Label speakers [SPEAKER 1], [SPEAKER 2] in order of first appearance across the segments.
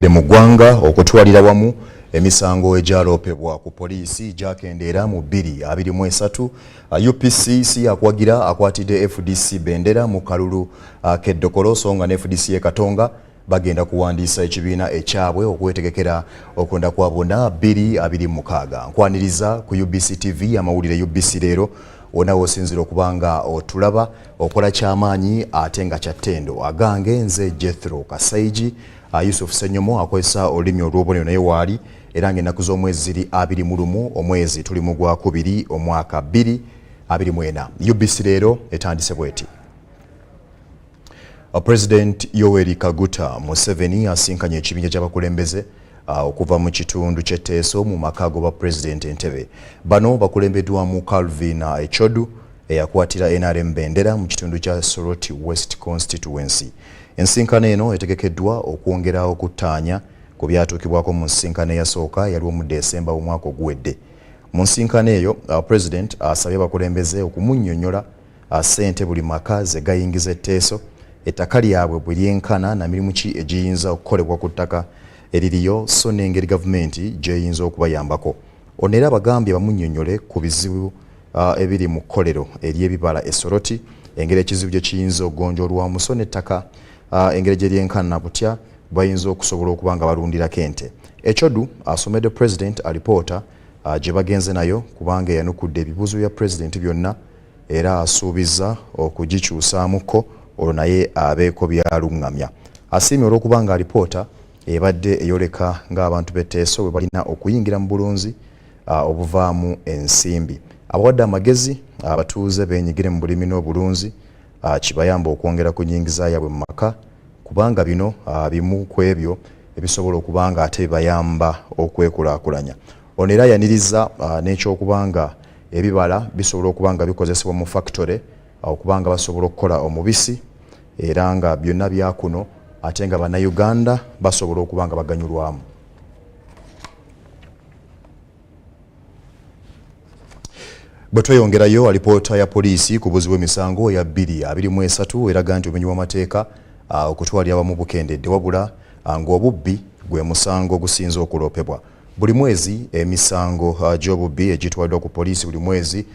[SPEAKER 1] mu ggwanga okutwalira wamu emisango egyaloopebwa ku poliisi gyakendeera mu 2023. UPC yakwagira akwatidde FDC Bendera mu kalulu k'eddokolo so nga ne FDC Katonga bagenda kuwandiisa ekibiina ekyabwe okwetegekera okulonda kwa bonna 2026. Nkwaniriza ku UBC TV amawulire UBC Leero wonna w'osinzira okubanga otulaba okola kyamaanyi ate nga kyattendo. Agange nze Jethro Kasaiji, Yusuf Senyomo akozesa olulimi olw'obubonero naye waali era ng'ennaku z'omwezi ziri 21 omwezi tuli mu Gwakubiri omwaka 2024. UBC Leero etandise bweti. President Yoweri Kaguta Museveni asinkanye ekibinja ky'abakulembeze okuva mu kitundu ky'Etteeso mu maka g'obwa President Entebbe. Bano bakulembeddwamu Calvin Echodu eyakwatira NRM Bendera mu kitundu kya Soroti West Constituency. Ensinkano eno etegekeddwa okwongera okutaanya ku byatuukibwako mu nsinkano eyasooka yaliwo mu Desemba omwaka oguwedde. Mu nsinkano eyo President asabye abakulembeze okumunnyonnyola ssente buli maka ze gayingiza Etteeso, ettaka lyabwe bwe lyenkana na mirimu ki egiyinza okukolebwa ku ttaka eririyo so n'engeri gavumenti gy'eyinza okubayambako. Ono era bagambye bamunnyonnyole ku bizibu ebiri mu kkolero ery'ebibala Soroti, engeri ekizibu gye kiyinza okugonjoolwamu so n'ettaka engeri gye lyenkana butya bayinza okusobola okuba nga balundirako ente. Echodu asomedde President alipoota gye bagenze nayo kubanga yanukudde ebibuuzo bya President byonna era asuubiza okugikyusaamuko olwo naye abeeko byalungamya. Asiimye olw'okubanga alipoota ebadde eyoleka ng'abantu b'Etteeso bwe balina okuyingira mu bulunzi obuvaamu ensimbi. Abawadde amagezi abatuuze beenyigire mu bulimi n'obulunzi kibayamba okwongera ku nnyingiza yaabwe mu maka kubanga bino bimu ku ebyo ebisobola okuba nga ate bibayamba okwekulaakulanya. Ono era yaniriza n'ekyokubanga ebibala bisobola okuba nga bikozesebwa mu factory okubanga basobola okukola omubisi era nga byonna byakuno ate nga bannayuganda basobola okuba nga baganyulwamu. Bwe tweyongerayo alipoota ya poliisi ku buzzi bw'emisango ya 2023 eraga nti obumenyi bw'amateeka okutwalira awamu bukendedde wabula ng'obubbi gwe musango gusinze okuloopebwa. Buli mwezi emisango gy'obubbi egitwaliddwa ku poliisi buli mwezi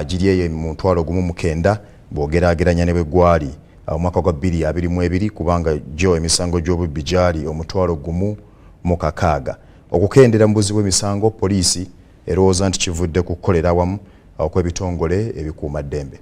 [SPEAKER 1] giri eyo mu 1,900 bw'ogeraageranya ne bwe gwali omwaka gwa 2022 kubanga gyo emisango gy'obubbi gyali 1,600. Okukendera mu buzzi bw'emisango poliisi erowooza nti kivudde ku kukolera awamu okw'ebitongole ebikuuma ddembe.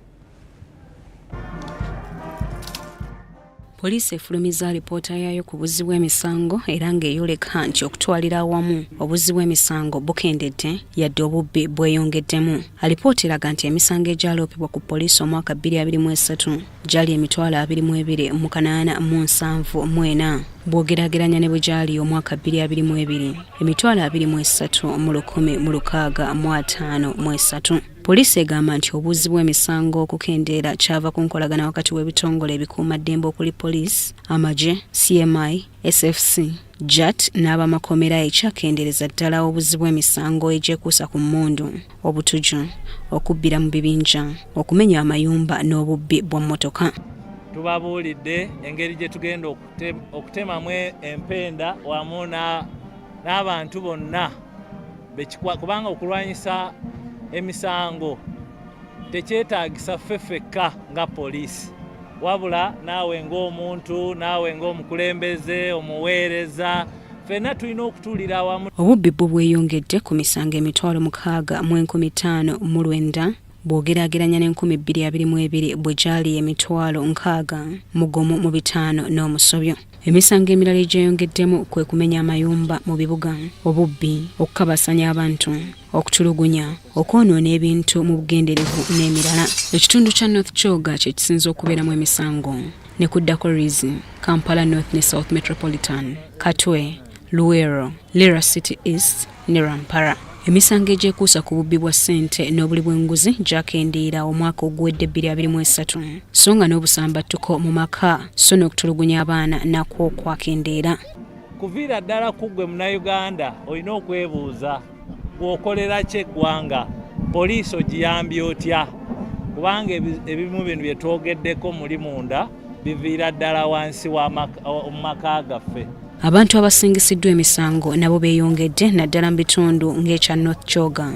[SPEAKER 2] Poliisi efulumiza alipoota yaayo ku buzzi bw'emisango era ng'eyoleka nti okutwalira awamu obuzzi bw'emisango bukendedde yadde obubbi bweyongeddemu. Alipoota eraga nti emisango egyaloopebwa ku poliisi omwaka 2023 gyali 22,874 bw'ogeraageranya ne bwe gyali omwaka 2022 23,163. Poliisi egamba nti obuzzi bw'emisango okukendeera kyava ku nkolagana wakati w'ebitongole ebikuuma ddembe okuli poliisi, amagye, CMI, SFC, JAT n'abamakomera ekyakendeereza ddala obuzzi bw'emisango egyekuusa ku mmundu, obutuju, okubbira mu bibinja, okumenya amayumba n'obubbi bwa mmotoka.
[SPEAKER 3] Tubabuulidde engeri gye tugenda okutemamu empenda wamu n'abantu bonna kubanga okulwanyisa emisango tekyetaagisa ffeffekka nga poliisi wabula naawe ng'omuntu, naawe ng'omukulembeze, omuweereza, ffenna tulina okutuulira awamu.
[SPEAKER 2] Obubbi bwo bweyongedde ku misango 6,559 bw'ogeraageranya ne2022 bwe gyali 60,605 n'omusobyo. Emisango emirala egyeyongeddemu kwe kumenya amayumba mu bibuga, obubbi, okukabasanya abantu, okutulugunya, okwonoona ebintu mu bugenderevu n'emirala. Ekitundu kya North Kyoga kye kisinze okubeeramu emisango ne kuddako Rizi, Kampala North ne South Metropolitan, Katwe, Luweero, Lira City East ne Rampara. Emisango egyekuusa ku bubbi bwa ssente n'obuli bw'enguzi gyakendeera omwaka oguwedde 2023 so nga n'obusambattuko mu maka so n'okutulugunya abaana nakwo kwakendeera.
[SPEAKER 3] Kuviira ddala ku ggwe munnayuganda olina okwebuuza bw'okolera ki eggwanga, poliisi ogiyambye otya? Kubanga ebimu bino bye twogeddeko muli munda biviira ddala wansi mu maka gaffe.
[SPEAKER 2] Abantu abasingisiddwa emisango nabo beeyongedde naddala mu bitundu ng'ekya North Choga,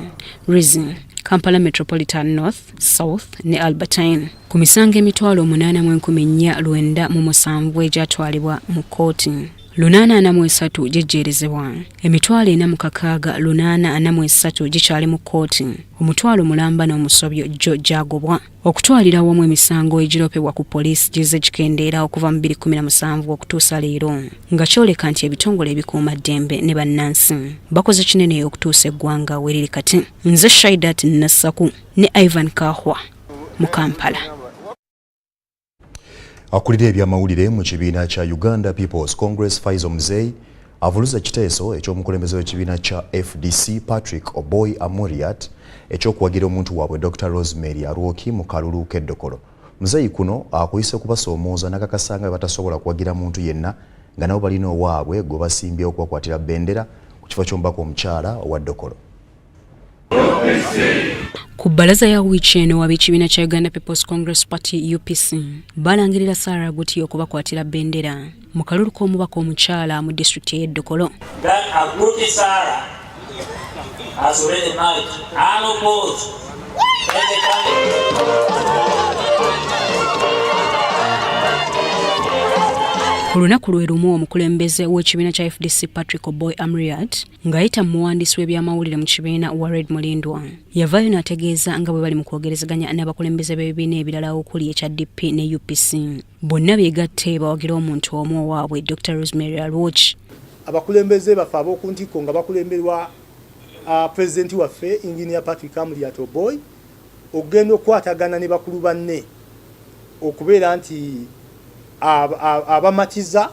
[SPEAKER 2] Rizzi, Kampala Metropolitan North, South ne Albertine. Ku misango emitwalo 8,497 egyatwalibwa mu kkooti, 843 gyejjeerezebwa, emitwalo 4,843 gikyali mu kkooti, omutwalo mulamba n'omusobyo gyo gyagobwa. Okutwalira awamu emisango egiroopebwa ku poliisi gizze gikendeera okuva mu 2017 okutuusa leero, nga kyoleka nti ebitongole ebikuuma ddembe ne bannansi bakoze kinene okutuusa eggwanga we riri kati. Nze Shaidat Nassaku ne Ivan Kahwa mu Kampala.
[SPEAKER 1] Akulira ebyamawulire mu kibiina kya Uganda People's Congress Faizo Mzei avuluza kiteeso eky'omukulembeze w'ekibiina kya FDC Patrick Oboy Amuriat ekyokuwagira omuntu waabwe Dr. Rosemary Arwoki mu kalulu k'eddokolo. Mzei kuno akuyise kubasoomooza n'akakasa nga batasobola kuwagira muntu yenna nga nabo balina owaabwe gwe basimbye okubakwatira bendera ku kifo ky'omubaka omukyala owa ddokolo.
[SPEAKER 2] Ku bbalaza ya wiiki eno ab'ekibiina kya Uganda People's Congress Party UPC balangirira Sarah Guti okubakwatira bendera mu kalulu k'omubaka omukyala mu disitulikiti y'eddokolo. Ku lunaku lwe lumu omukulembeze w'ekibiina kya FDC Patrick Oboy Amuriat ng'ayita mu muwandiisi w'ebyamawulire mu kibiina Wared Mulindwa yavaayo n'ategeeza nga bwe bali mu kwogerezaganya n'abakulembeze b'ebibiina ebirala okuli ekya DP ne UPC bonna beegatte bawagira omuntu omu owaabwe Dr. Rosemary Arwoki.
[SPEAKER 4] Abakulembeze baffe ab'oku ntikko nga bakulemberwa pulezidenti waffe Engineer Patrick Amuriat Oboy okugenda okukwatagana ne bakulu banne okubeera nti abamatiza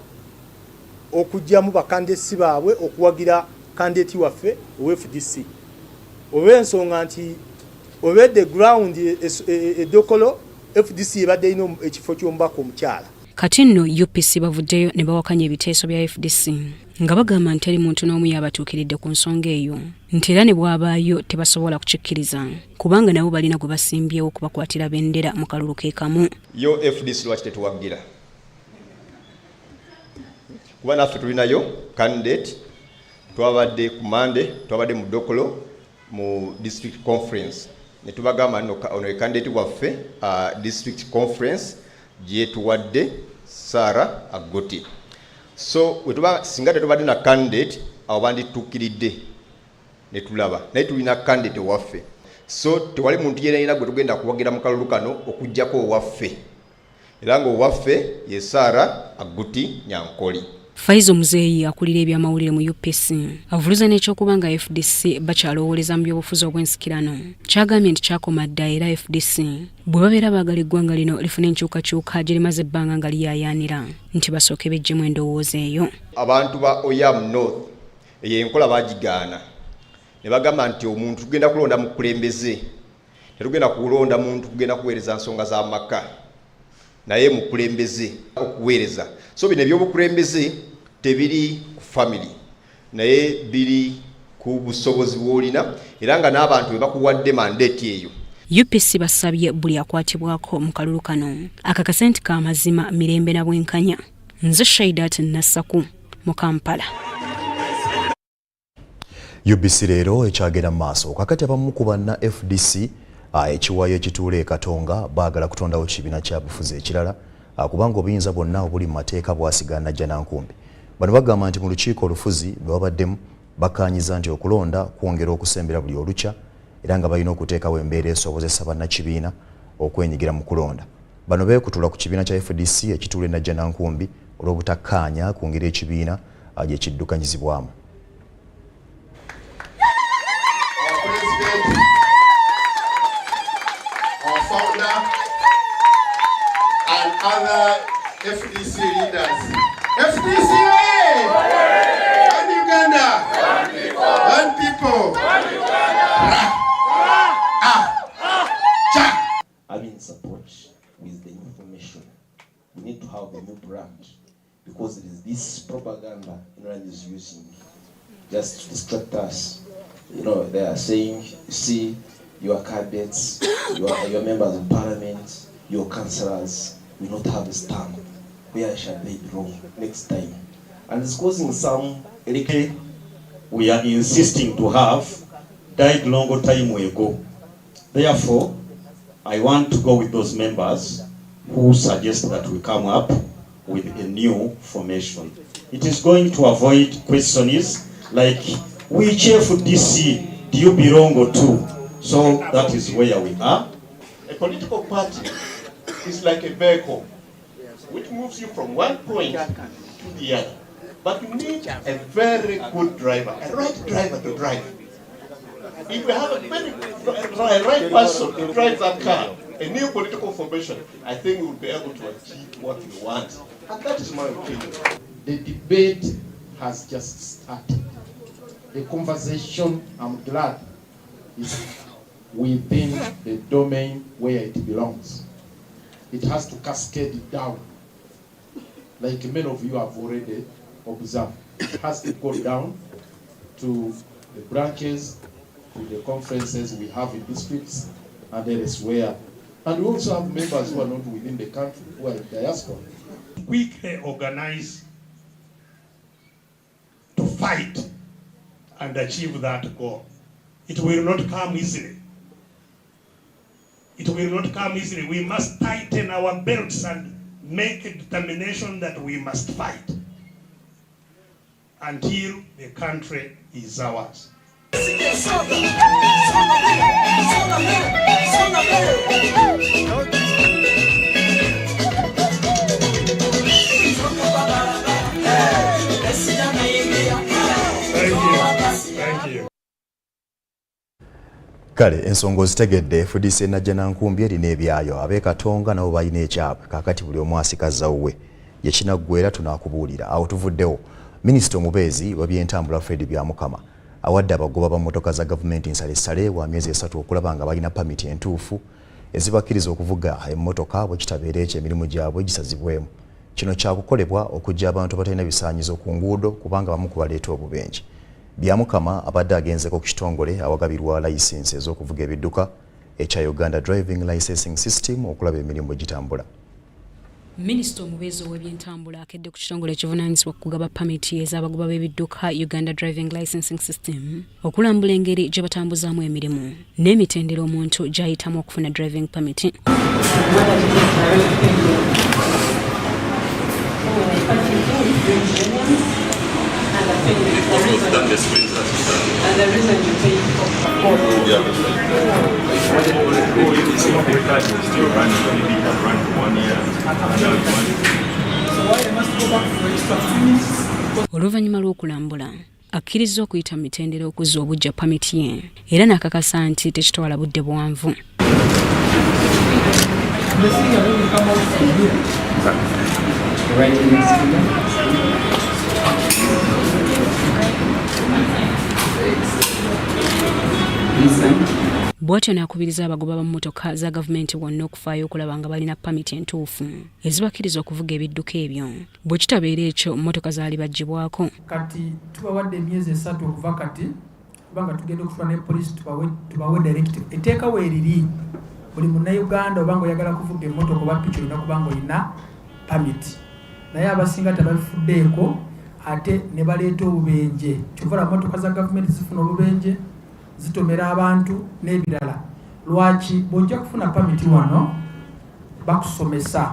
[SPEAKER 4] okujjamu bakandideti baabwe okuwagira kandideti waffe owa FDC olw'ensonga nti obedde ground eddokolo FDC ebadde erina ekifo ky'omubaka omukyala.
[SPEAKER 2] Kati nno UPC bavuddeyo ne bawakanya ebiteeso bya FDC nga bagamba nti eri muntu n'omu yabatuukiridde ku nsonga eyo nti era ne bwabaayo tebasobola kukikkiriza kubanga nabo balina gwe basimbyewo okubakwatira bendera mu kalulu ke kamu.
[SPEAKER 5] Yo FDC lwaki tetuwagira? Kuba naffe tulinayo candidate twabadde ku Monday twabadde mu Dokolo mu district conference ne tubagamba ono candidate waffe district conference gye tuwadde Sarah Agoti. So singa tetubadde na candidate abo bandituukiridde ne tulaba naye tulina candidate waffe, so tewali muntu yenna gwe tugenda kuwagira mu kalulu kano okujjako owaffe era nga owaffe ye Sarah Agoti Nyankoli.
[SPEAKER 2] Faizo Mzei akulira ebyamawulire mu UPC avuluza n'ekyokubanga FDC bakyalowooleza mu byobufuzi obw'ensikirano. Kyagambye nti kyakoma dda era FDC bwe babeera baagala eggwanga lino lifuna enkyukakyuka gye limaze ebbanga nga liyaayaanira nti basooke bejjemu endowooza eyo.
[SPEAKER 5] Abantu ba Oyam North eyo enkola baagigaana ne bagamba nti omuntu tugenda kulonda mu kulembeze, tetugenda kulonda muntu kugenda kuweereza nsonga z'amaka naye mukulembeze okuweereza. So bino ebyobukulembeze tebiri ku family naye biri ku busobozi bw'olina era nga n'abantu be bakuwadde mandate eyo.
[SPEAKER 2] UPC basabye buli akwatibwako mu kalulu kano akakase nti ka mazima mirembe na bwenkanya. Nze Shaidat Nassaku mu Kampala.
[SPEAKER 1] UBC leero ekyagenda mu maaso kakati abamu ku banna FDC ekiwayo ekituula e Katonga baagala kutondawo kibiina kya bufuzi ekirala kubanga obuyinza bwonna obuli mu mateeka bwasigana Jjanankumbi. Bano bagamba nti mu lukiiko olufuzi bwe babaddemu bakkaanyiza nti okulonda kwongera okusembera buli olukya era nga balina okuteekawo embeera esobozesa bannakibiina okwenyigira mu kulonda. Bano beekutula ku kibiina kya FDC ekituula e Najjanankumbi olw'obutakkaanya ku ngeri ekibiina gye kiddukanyizibwamu.
[SPEAKER 6] And other FDC leaders. FDC! One Uganda! One people!
[SPEAKER 7] Having support with the information, we need to have a new brand because it is this propaganda everyone is using just to distract us. You know, they are saying, see, your cadets, your members of parliament, your councillors will not have a stamp. Where shall they belong next time?
[SPEAKER 8] and it's causing some electric. We are insisting to have died long time ago. Therefore, I want to go with those members who suggest that we come up with a new formation. It is going to avoid questions like, which FDC do you belong to? So that is where we are.
[SPEAKER 6] A political party is like a vehicle which moves you from one point to the other. But you need a very good driver, a right driver to drive. If we have a very right person to drive that car, a new political formation, I think we will be able to achieve what we want. And that is my opinion.
[SPEAKER 9] The debate has just started. The conversation, I'm glad, is within the domain where it belongs. It has to cascade it down. Like many of you have already observed. It has to go down to the branches, to the conferences we have in districts and elsewhere. And we also have members who are not within the country, who are in diaspora.
[SPEAKER 10] Quickly organize to fight and achieve that goal. It will not come easily. It will not come easily. We must tighten our belts and make a determination that we must fight until the country is ours. Thank you.
[SPEAKER 1] Kale ensonga ozitegedde FDC najja nankumbi erina ebyayo ab'Ekatonga nabo balina ekyabwe kakati buli omu asikaza wuwe yekinaggwera tunaakubuulira awo tuvuddewo. Minisita omubeezi w'ebyentambula Fred Byamukama awadde abagoba ba mmotoka za gavumenti nsalessale wa myezi 3 okulaba nga balina pamiti entuufu ezibakkiriza okuvuga emmotoka bwe kitabeera ekyo emirimu gyabwe gisazibwemu. Kino kyakukolebwa okujja abantu abatalina bisaanyizo ku nguudo kubanga bamu kubaleeta obubenje. Byamukama abadde agenzeko ku kitongole awagabirwa layisinsi ez'okuvuga ebidduka ekya Uganda Driving Licensing System okulaba emirimu gitambula.
[SPEAKER 2] Minisita omubeezi w'ebyentambula akedde ku kitongole ekivunaanyizibwa kugaba pamiti ez'abagoba b'ebidduka Uganda Driving Licensing System okulambula engeri gye batambuzaamu emirimu n'emitendera omuntu gy'ayitamu okufuna driving permit. Oluvannyuma lw'okulambula akkiriza okuyita mu mitendera okuzza obujja pamiti ye era n'akakasa nti tekitwala budde buwanvu. Bw'atyo n'akubiriza abagoba b'emmotoka za gavumenti bonna okufaayo okulaba nga balina pamiti entuufu ezibakkiriza okuvuga ebidduka ebyo. Bwe kitabeera ekyo mmotoka zaali baggyibwako.
[SPEAKER 11] Kati tubawadde emyezi 3 okuva kati kubanga tugenda okufuna ne poliisi tubawe directive. Etteeka weeriri buli munnayuganda obanga oyagala kuvuga emmotoka oba piki olina kubanga olina pamiti. Naye abasinga tebabifuddeeko ate ne baleeta obubenje. Kyova mmotoka za gavumenti zifuna obubenje zitomera abantu n'ebirala. Lwaki bw'ojja kufuna pamiti wano bakusomesa.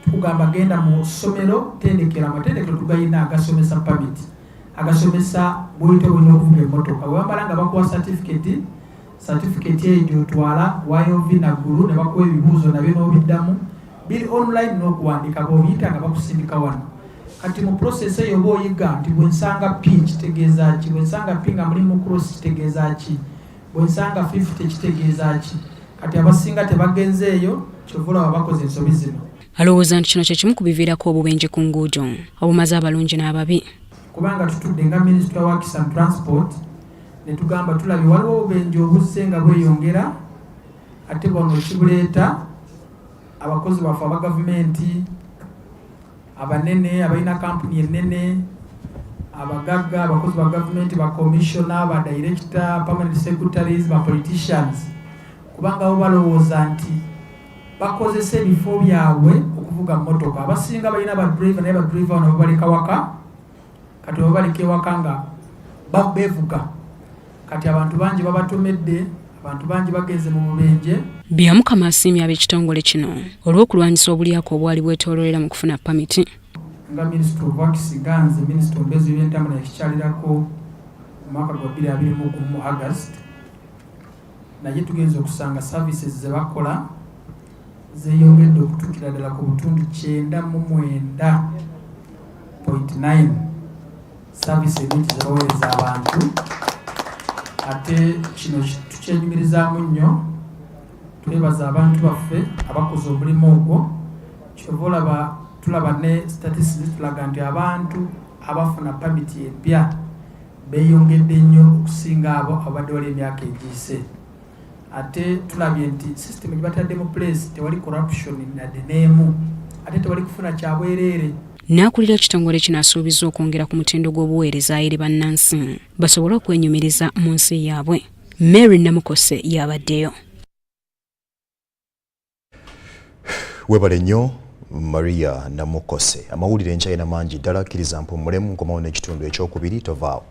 [SPEAKER 11] Tukugamba genda mu ssomero tendekera amatendekero tugayina agasomesa pamiti. Agasomesa bw'oyita olina okuvuga emmotoka. Webamala nga bakuwa certificate eyo otwala YOV naggulu ne bakuwa ebibuuzo nabyo n'obiddamu. Biri online n'okuwandika bw'obiyita nga bakusindika wano. Kati mu process eyo bw'oyiga nti bw'ensanga P kitegeeza ki, bw'ensanga P nga mulimu cross kitegeeza ki, bw'ensanga 50 kitegeeza ki. Kati abasinga tebagenzeeyo kyovula babakoze ensobi zino.
[SPEAKER 2] Alowooza nti kino kye kimu ku biviirako obubenje ku nguudo obumaze abalungi n'ababi.
[SPEAKER 11] Kubanga tutudde nga Minister wa Works and Transport ne tugamba tulabye waliwo obubenje obuzze nga bweyongera ate bwano kibuleeta abakozi baffe aba gavumenti abanene abalina kampuni ennene abagagga abakozi ba gavumenti ba commissioner ba director permanent secretaries ba politicians kubanga bo balowooza nti bakozesa ebifo byabwe okuvuga mmotoka. Abasinga balina ba driver naye ba driver bano babaleka waka kati obaleka ewaka nga beevuga kati abantu bangi babatomedde abantu bangi bagenze mu bubenje.
[SPEAKER 2] Byamukama asiimye ab'ekitongole kino olw'okulwanyisa obulyako obwali bwetooloolera mu kufuna pamiti.
[SPEAKER 11] Nga Minister of Works ganze Minister ombezi by'entambula yakikyalirako mu mwaka gwa 2021 mu August, naye tugenza okusanga services ze bakola zeeyongedde okutuukira ddala ku butundu 99.9 service enyingi ze baweereza abantu. Ate kino tukyenyumirizaamu nnyo, twebaza abantu baffe abakoze omulimu ogwo. Kyova tulaba ne statistics tulaga nti abantu abafuna pamiti empya beeyongedde nnyo okusinga abo abadde wali emyaka egiyise. Ate tulabye nti system gye batadde mu place tewali corruption nadde n'emu, ate tewali kufuna kyabwereere.
[SPEAKER 2] N'akulira ekitongole kino asuubiza okwongera ku mutindo gw'obuweereza eri bannansi basobole okwenyumiriza mu nsi yaabwe. Mary Namukose yabaddeyo.
[SPEAKER 1] Webale nnyo Maria Namukose. Amawulire enkyayina mangi ddala, akkiriza mpummulemu nkomawo n'ekitundu ekyokubiri tovaawo.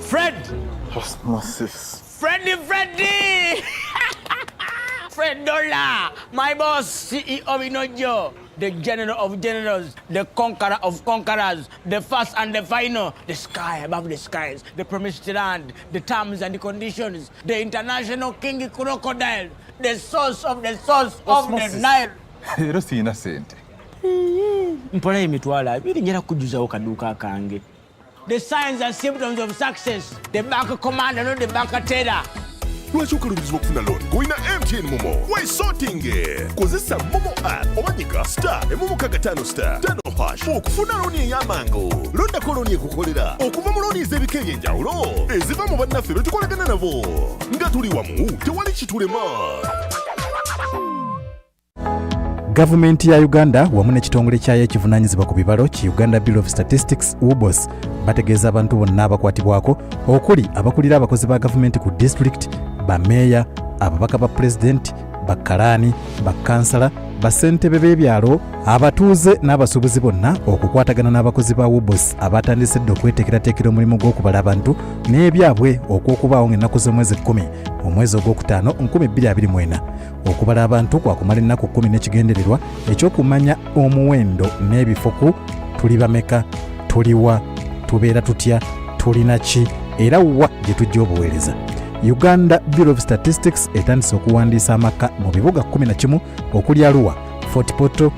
[SPEAKER 12] Fred!
[SPEAKER 13] Osmosis.
[SPEAKER 12] Freddy! Fred Dollar, my boss, CEO Inojo, the general of generals, the conqueror of conquerors, the first and the final, the sky above the skies, the promised land, the terms and the conditions, the international king crocodile, the source of the Nile.
[SPEAKER 13] Ero sina sente.
[SPEAKER 12] Mpona emitwala biri njera kujuzawo kaduka kange. The signs and symptoms of success, the bank commander, not the bank teller.
[SPEAKER 14] Lwaki okalubirizibwa okufuna loan ng'olina MTN Momo? Weesootinge! Kozesa Momo app omanyiga *555*5 okufuna looni ey'amangu. Londako looni ekukolera okuva mu looni ez'ebika eby'enjawulo eziva mu bannaffe be tukolagana nabo. Nga tuli wamu tewali kitulema.
[SPEAKER 15] Gavumenti ya Uganda wamu n'ekitongole kyayo ekivunaanyizibwa ku bibalo ki Uganda Bureau of Statistics UBOS bategeeza abantu bonna abakwatibwako okuli abakulira abakozi ba gavumenti ku district, bameeya, ababaka ba president, bakalaani, bakansala, basentebe b'ebyalo, abatuuze n'abasuubuzi bonna okukwatagana n'abakozi ba UBOS abatandisedde okweteekerateekera omulimu gw'okubala abantu n'ebyabwe okw'okubaawo ng'ennaku z'omwezi 10 omwezi ogwokutaano 2024 okubala abantu kwakumala ennaku 10 n'ekigendererwa ekyokumanya omuwendo n'ebifo ku tuli bameka, tuliwa, tubeera tutya, tulina ki era wa gye tujja obuweereza. Uganda Bureau of Statistics etandise okuwandiisa amaka mu bibuga 11 okuli Arua, Fort Portal,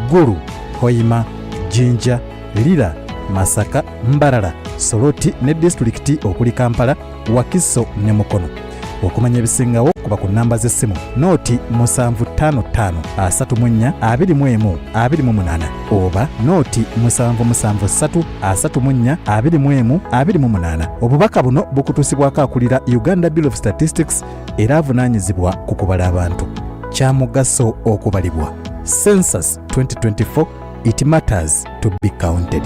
[SPEAKER 15] Gulu, Hoima, Jinja, Lira, Masaka, Mbarara, Soroti ne district okuli Kampala, Wakiso ne Mukono. Okumanya ebisingawo kuba ku namba z'essimu nooti 753-34-21-28 oba nooti 773-34-21-28. Obubaka buno bukutuusibwako akulira Uganda Bureau of Statistics era avunaanyizibwa ku kubala abantu. Kya mugaso okubalibwa. Census 2024, it matters to be counted.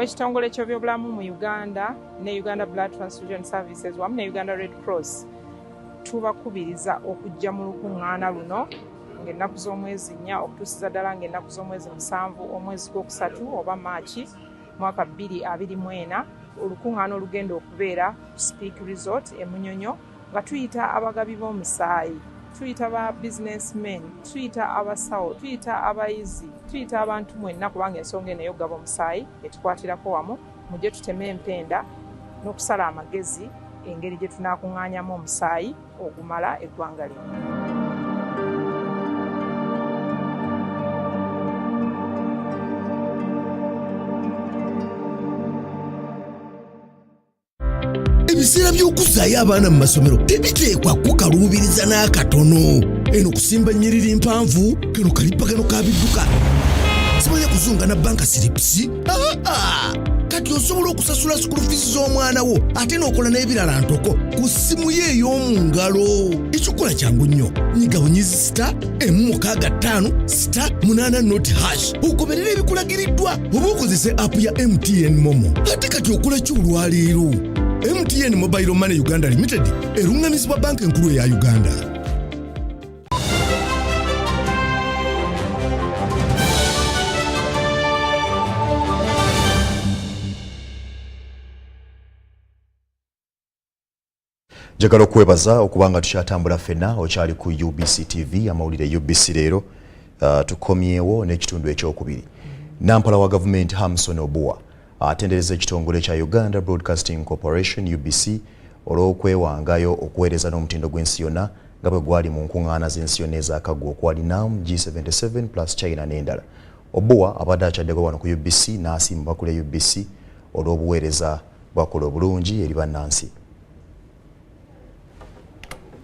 [SPEAKER 16] Ekitongole ky'ebyobulamu mu Uganda ne Uganda Blood Transfusion Services wamu ne Uganda Red Cross tubakubiriza okujja mu lukuŋŋaana luno ng'ennaku z'omwezi 4 okutuusiza ddala ng'ennaku z'omwezi 7 omwezi gw'okusatu oba Maachi mwaka 2024. Olukuŋŋaana olugenda okubeera Speak Resort e Munyonyo nga tuyita abagabi b'omusaayi tuyita ba businessmen, tuyita abasawo, tuyita abayizi, tuyita abantu mwenna kubanga ensonga eno ey'okugaba omusaayi etukwatirako wamu mujje tuteme empenda n'okusala amagezi engeri gye tunaakuŋŋaanyamu omusaayi ogumala eggwanga lino.
[SPEAKER 17] Ebiseera by'okuzaayo abaana mu masomero tebiteekwa kukaluubiriza n'akatono. Eno kusimba nnyiriri mpanvu kano kalipagano ka bidduka. Simanya kuzunga na banka siripsi? Kati osobola okusasula school fees z'omwana wo ate n'okola n'ebirala ntoko ku ssimu ye ey'omu ngalo. Ekikola kyangu nnyo. Nyiga bunyizi *5*8 ogoberera ebikulagiriddwa oba okozese app ya MTN Momo. Ate kati okola ki olwaleero? MTN Mobile Money Uganda Limited erungamizibwa banka enkulu eya Uganda.
[SPEAKER 1] Njagala okwebaza okubanga tukyatambula ffenna okyali ku UBC TV amawulire UBC Leero. Tukomyewo n'ekitundu ekyokubiri. Nampala wa gavumenti Hamson Obuwa atendereza ekitongole kya Uganda Broadcasting Corporation UBC olw'okwewangayo okuweereza n'omutindo gw'ensi yonna nga bwe gwali mu nkuŋŋaana z'ensi yonna ez'akaggwa okwali NAM G77 plus China n'endala. Obuwa abadde akyaddeko wano ku UBC n'asiima bakulu UBC olw'obuweereza bwakola obulungi eri bannansi.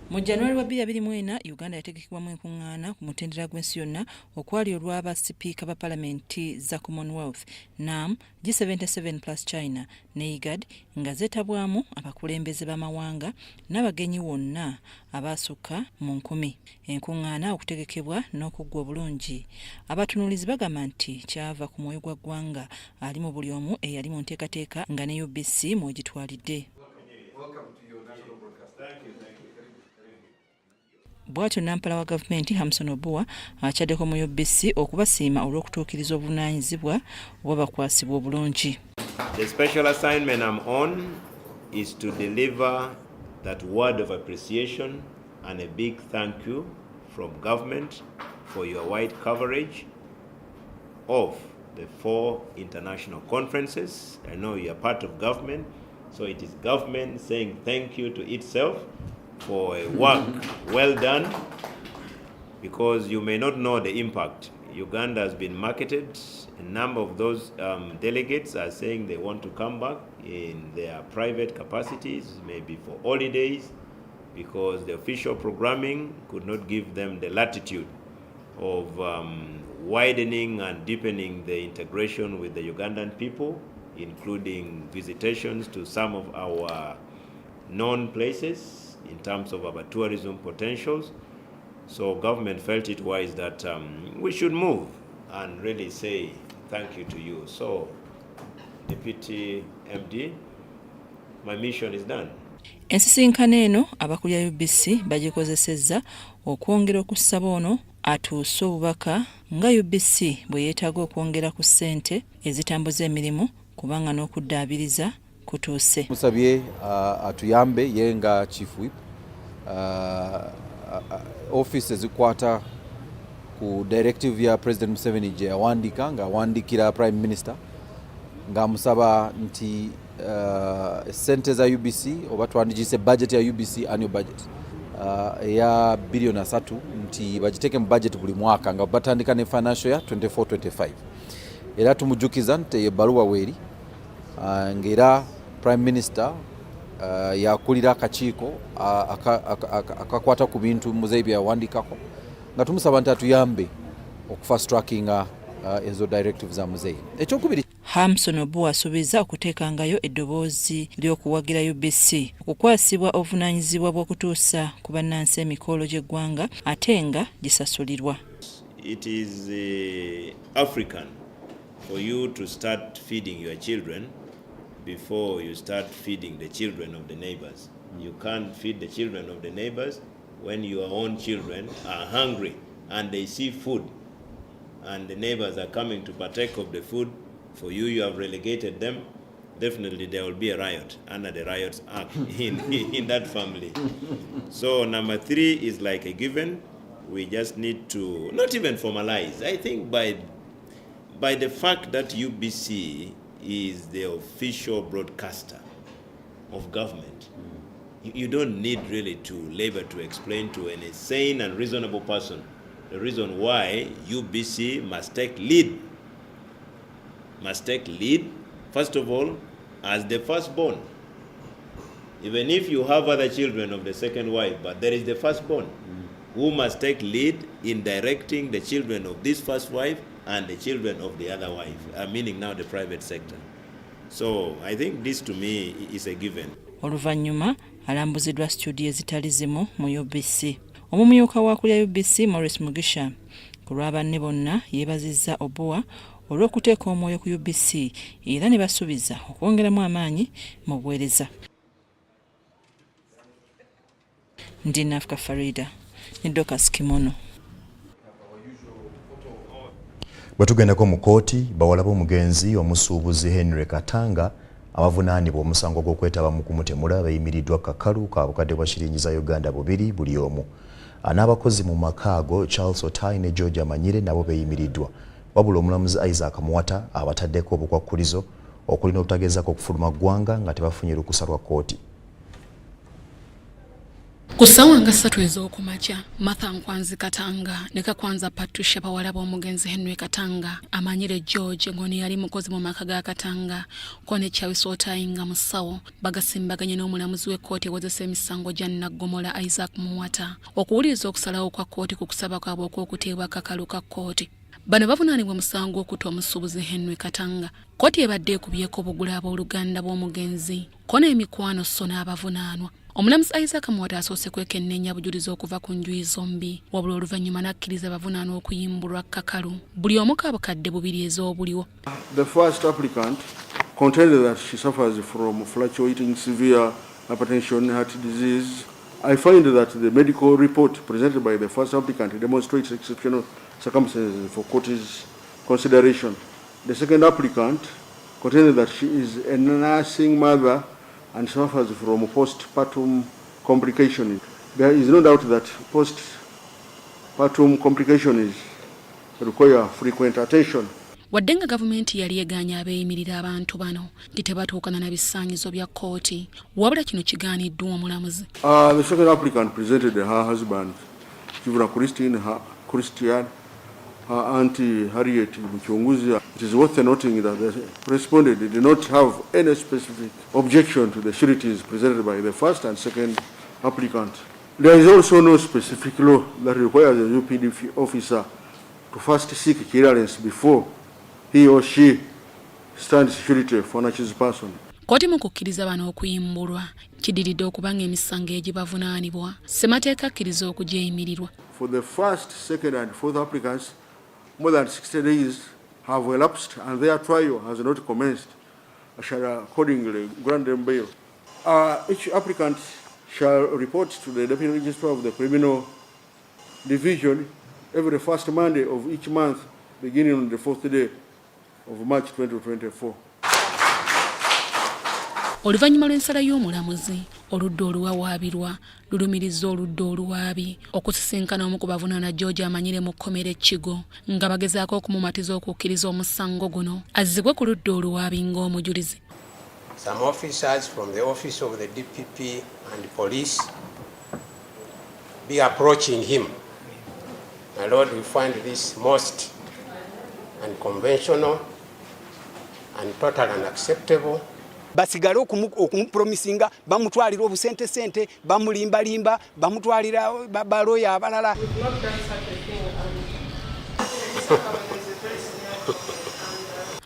[SPEAKER 18] Mu January wa 2024 Uganda yategekebwamu enkuŋŋaana ku mutendera gw'ensi yonna okwali olw'aba sipiika ba palamenti za Commonwealth, NAM, G77 plus China ne IGAD nga zeetabwamu abakulembeze b'amawanga n'abagenyi wonna abaasukka mu 1000. Enkuŋŋaana okutegekebwa n'okuggwa obulungi. Abatunuulizi bagamba nti kyava ku mwoyo gwa ggwanga ali mu buli omu eyali mu nteekateeka nga ne UBC mw'egitwalidde. Bw'atyo Nampala wa gavumenti Hamson Obuwa akyaddeko mu UBC okubasiima olw'okutuukiriza obuvunaanyizibwa obwabakwasibwa obulungi.
[SPEAKER 19] The special assignment I'm on is to deliver that word of appreciation and a big thank you from government for your wide coverage of the 4 international conferences. I know you are part of government, so it is government saying thank you to itself for a work well done, because you may not know the impact. Uganda has been marketed. A number of those delegates are saying they want to come back in their private capacities, maybe for holidays, because the official programming could not give them the latitude of widening and deepening the integration with the Ugandan people, including visitations to some of our known places in terms of our tourism potentials. So government felt it wise that we should move and really say thank you to you. So, Deputy MD, my mission is done.
[SPEAKER 18] Ensisinkano eno abakulira UBC bagikozesezza okwongera okusaba ono atuuse obubaka nga UBC bwe yeetaaga okwongera ku ssente ezitambuza emirimu kubanga n'okuddaabiriza kutuuse.
[SPEAKER 20] Musabye atuyambe ye nga chief whip office ezikwata ku directive ya President Museveni gye yawandika nga awandikira Prime Minister nga musaba nti sente za UBC oba twandikise budget ya UBC annual budget ya bilioni 3 nti bagiteke mu budget buli mwaka nga batandika ne financial ya 24-25. Era tumujukiza nti ebaluwa weri ngera Prime Minister yakulira akakiiko akakwata ku bintu muzeeyi bye yawandikako nga tumusaba nti atuyambe okufast trackinga ezo directives za muzeeyi. Ekyokubiri,
[SPEAKER 18] Hamson Obuwa asuubiza okuteekangayo eddoboozi ly'okuwagira UBC okukwasibwa obuvunaanyizibwa bw'okutuusa ku bannansi emikolo gy'eggwanga ate nga gisasulirwa.
[SPEAKER 19] It is African for you to start feeding your children before you start feeding the children of the neighbors. You can't feed the children of the neighbors when your own children are hungry and they see food and the neighbors are coming to partake of the food. For you, you have relegated them. definitely there will be a riot under the Riots Act in that family. So number 3 is like a given. We just need to not even formalize. I think by the fact that UBC is the official broadcaster of government, you don't need really to labor to explain to any sane and reasonable person the reason why UBC must take lead. First of all, as the firstborn. Even if you have other children of the second wife, but there is the firstborn who must take lead in directing the children of this first wife and the children of the other wife, meaning now the private sector. So I think this to me is a given.
[SPEAKER 18] Oluvannyuma alambuziddwa studio ezitali zimu mu UBC. Omumyuka w'akulya UBC Maurice Mugisha ku lwa banne bonna yeebazizza Oboa olw'okuteeka omwoyo ku UBC era ne basuubiza okwongeramu amaanyi mu buweereza. Ndi Nafka Farida ne Dokas Kimono.
[SPEAKER 1] Batugendako mu kooti bawala b'omugenzi omusuubuzi Henry Katanga abavunaanibwa omusango gw'okwetaba mu kumutemula bayimiriddwa kakalu ka bukadde bwa shilingi za Uganda 200 buli omu. N'abakozi mu makaago Charles Otai ne George Amanyire nabo bayimiriddwa. Wabula omulamuzi Isaac Muwata abataddeko obukwakkulizo okulina obutagezaako okufuluma ggwanga nga tebafunye lukusa lwa kooti.
[SPEAKER 21] Ku ssaawa nga 3 ez'okumakya Martha Nkwanzi Katanga ne Kakwanza Patricia bawala b'omugenzi Henry Katanga Amanyire George ng'ono yali mukozi mu maka ga Katanga ko ne Charles Otai nga musawo bagasimbaganye n'omulamuzi w'ekkooti ewozesa emisango gya Naggomola Isaac Muwata okuwuliriza okusalawo kwa kooti ku kusaba kwabwe okw'okuteebwa kakalu ka kooti. Bano bavunaanibwa musango okutta omusuubuzi Henry Katanga. Kooti ebadde ekubyeko obugula ab'oluganda bw'omugenzi ko n'emikwano sso n'abavunaanwa. Omulamuzi Isaac Muwata asoose kwekenneenya bujulizi okuva ku njuyi zombi wabula oluvannyuma n'akkiriza abavunaanwa okuyimbulwa kakalu buli omu ka bukadde 2 ez'obuliwo.
[SPEAKER 22] The first applicant contended that she suffers from fluctuating severe hypertension, heart disease. I find that the medical report presented by the first applicant demonstrates exceptional circumstances for court's consideration. The second applicant contended that she is a nursing mother and suffers from postpartum complications. There is no doubt that postpartum complications require frequent attention.
[SPEAKER 21] Wadde nga gavumenti yali egaanya abeeyimirira abantu bano nti tebatuukana na bisaanyizo bya kooti wabula kino kigaaniddwa omulamuzi.
[SPEAKER 22] The second applicant presented her husband, Kivuna Christian, her auntie Harriet Muchunguzi. It is worth noting that the respondent did not have any specific objection to the sureties presented by the first and second applicant. There is also no specific law that requires a UPD officer to first seek clearance before he or she stands surety for an accused person.
[SPEAKER 21] Kooti mu kukkiriza bano okuyimbulwa kidiridde okubanga emisango egibavunaanibwa ssemateeka akkiriza okugyeyimirirwa.
[SPEAKER 22] For the first, second and fourth applicants, more than 60 days have elapsed and their trial has not commenced. I shall accordingly grant them bail. Each applicant shall report to the Deputy Registrar of the Criminal Division every first Monday of each month beginning on the 4th day of March 2024.
[SPEAKER 21] Oluvannyuma lw'ensala y'omulamuzi oludda oluwawaabirwa lulumiriza oludda oluwaabi okusisinkana omu ku bavunaana George Amanyire mu kkomera Kigo nga bagezaako okumumatiza okukkiriza omusango guno azzibwe ku ludda oluwaabi ng'omujulizi.
[SPEAKER 23] Some officers from the office of the DPP and police be approaching him. My Lord, we find this most unconventional and totally unacceptable.
[SPEAKER 24] Basigale okumupromisinga bamutwalira obusente bamulimbalimba bamutwalira baloya abalala.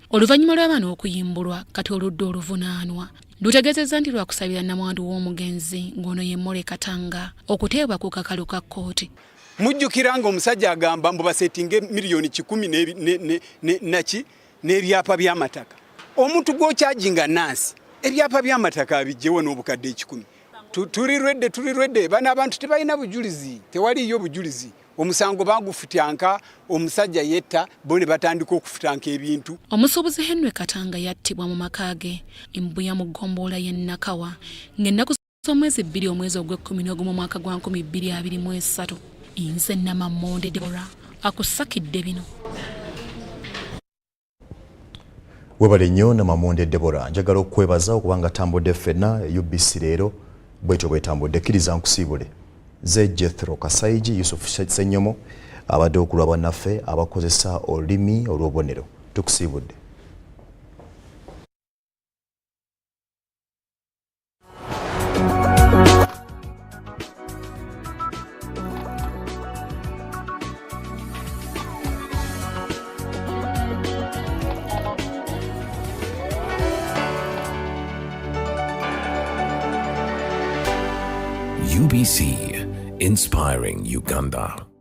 [SPEAKER 21] Oluvannyuma lw'abaana okuyimbulwa kati oludda oluvunaanwa lutegeezezza nti lwakusabira nnamwandu w'omugenzi ng'ono ye Mmole Katanga okuteebwa ku kakalu ka kkooti.
[SPEAKER 24] Mujjukira ng'omusajja agamba mbu basetinge miliyoni 10 n'ebyapa by'amataka. Omuntu gw'okyajinga nansi ebyapa by'amataka abijjewo n'obukadde 10. Tuli lwedde bana abantu tebalina bujulizi, tewaliyo bujulizi. omusango bagufutyanka omusajja yetta bo ne batandika okufutyanka ebintu.
[SPEAKER 21] Omusuubuzi Henry Katanga yattibwa mu maka ge embuya mu ggombolola y'e Nakawa ng'ennaku z'omwezi 2 omwezi ogw'Ekkumi mu mwaka gwa 2023. Nze Namamonde Deborah akusakidde bino.
[SPEAKER 1] Webale nnyo Namamonde Deborah, njagala okwebaza okubanga tambudde ffenna UBC Leero bwetyo bwetambudde. Kkiriza nkusiibule. Ze Jethro Kasayiji, Yusuf Senyomo abadde okulwa bannaffe abakozesa olulimi olw'obubonero. Tukusiibudde.
[SPEAKER 3] UBC, inspiring Uganda.